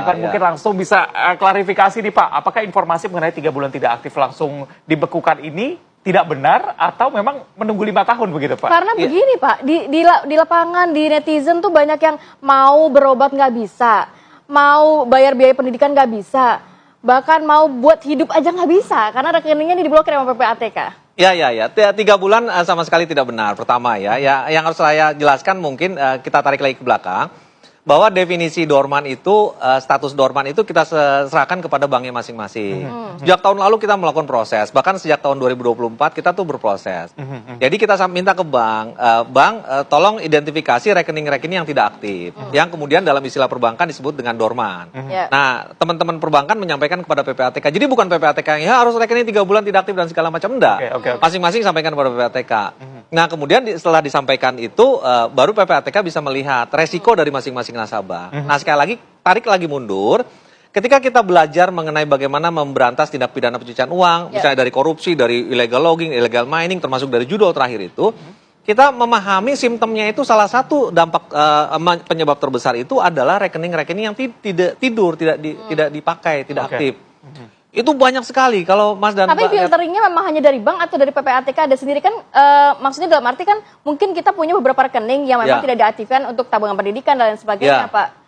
Ivan mungkin langsung bisa klarifikasi nih Pak, apakah informasi mengenai 3 bulan tidak aktif langsung dibekukan ini tidak benar atau memang menunggu 5 tahun begitu Pak? Karena begini Pak, di lapangan, di netizen tuh banyak yang mau berobat nggak bisa, mau bayar biaya pendidikan nggak bisa, bahkan mau buat hidup aja nggak bisa, karena rekeningnya diblokir sama PPATK. Ya. 3 bulan sama sekali tidak benar. Pertama yang harus saya jelaskan mungkin kita tarik lagi ke belakang. Bahwa definisi dorman itu, status dorman itu kita serahkan kepada banknya masing-masing. Sejak tahun lalu kita melakukan proses, bahkan sejak tahun 2024 kita tuh berproses. Jadi kita minta ke bank, tolong identifikasi rekening-rekening yang tidak aktif, yang kemudian dalam istilah perbankan disebut dengan dorman. Nah, teman-teman perbankan menyampaikan kepada PPATK, jadi bukan PPATK yang harus rekening 3 bulan tidak aktif dan segala macam, enggak. Masing-masing sampaikan kepada PPATK. Nah, kemudian setelah disampaikan itu, baru PPATK bisa melihat resiko dari masing-masing nasabah. Nah, sekali lagi, tarik lagi mundur. Ketika kita belajar mengenai bagaimana memberantas tindak pidana pencucian uang, misalnya dari korupsi, dari illegal logging, illegal mining, termasuk dari judul terakhir itu, kita memahami simptomnya itu salah satu dampak penyebab terbesar itu adalah rekening-rekening yang tidak tidur, tidak dipakai, tidak aktif. Itu banyak sekali kalau Mas dan Tapi filteringnya memang hanya dari bank atau dari PPATK ada sendiri kan, maksudnya dalam arti kan mungkin kita punya beberapa rekening yang memang tidak diaktifkan untuk tabungan pendidikan dan lain sebagainya Pak.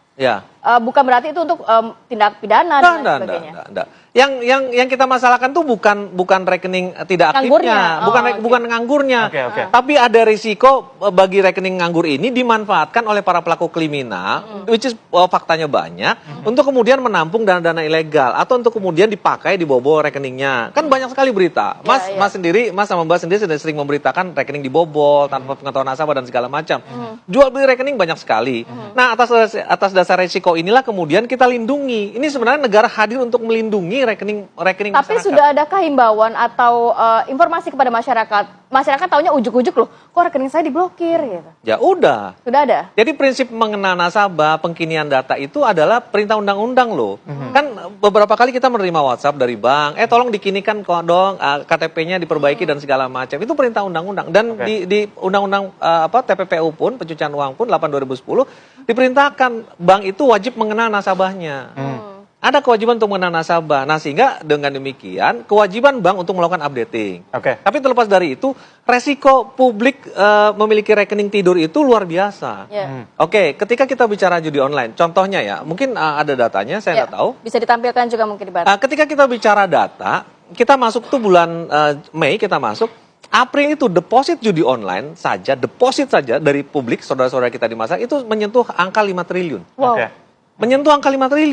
Bukan berarti itu untuk tindak pidana dan lain sebagainya. Yang kita masalahkan tuh bukan rekening tidak aktifnya, bukan nganggurnya. Tapi ada risiko bagi rekening nganggur ini dimanfaatkan oleh para pelaku kriminal, which is faktanya banyak, untuk kemudian menampung dana-dana ilegal atau untuk kemudian dipakai dibobol rekeningnya. Kan banyak sekali berita. Mas sama Mbak sendiri sudah sering memberitakan rekening dibobol tanpa pengetahuan nasabah dan segala macam. Jual beli rekening banyak sekali. Nah, atas dasar risiko inilah kemudian kita lindungi. Ini sebenarnya negara hadir untuk melindungi rekening Tapi masyarakat. sudah adakah himbauan atau informasi kepada masyarakat? Masyarakat taunya ujuk-ujuk loh, kok rekening saya diblokir gitu. Ya udah. Sudah ada? Jadi prinsip mengenal nasabah, pengkinian data itu adalah perintah undang-undang loh. Kan beberapa kali kita menerima WhatsApp dari bank, tolong dikinikan kok dong, KTP-nya diperbaiki dan segala macam. Itu perintah undang-undang. Dan di undang-undang TPPU pun, pencucian uang pun 8/2010 diperintahkan bank itu wajib mengenal nasabahnya. Ada kewajiban untuk mengenal nasabah. Nah, sehingga dengan demikian kewajiban bank untuk melakukan updating. Tapi terlepas dari itu, resiko publik memiliki rekening tidur itu luar biasa. Ketika kita bicara judi online, contohnya ya, mungkin ada datanya, saya nggak tahu. Bisa ditampilkan juga mungkin di bawah. Ketika kita bicara data, kita masuk tuh bulan Mei kita masuk. April itu deposit judi online saja, deposit saja dari publik, saudara-saudara kita di masyarakat itu menyentuh angka 5 triliun. Menyentuh angka 5 triliun.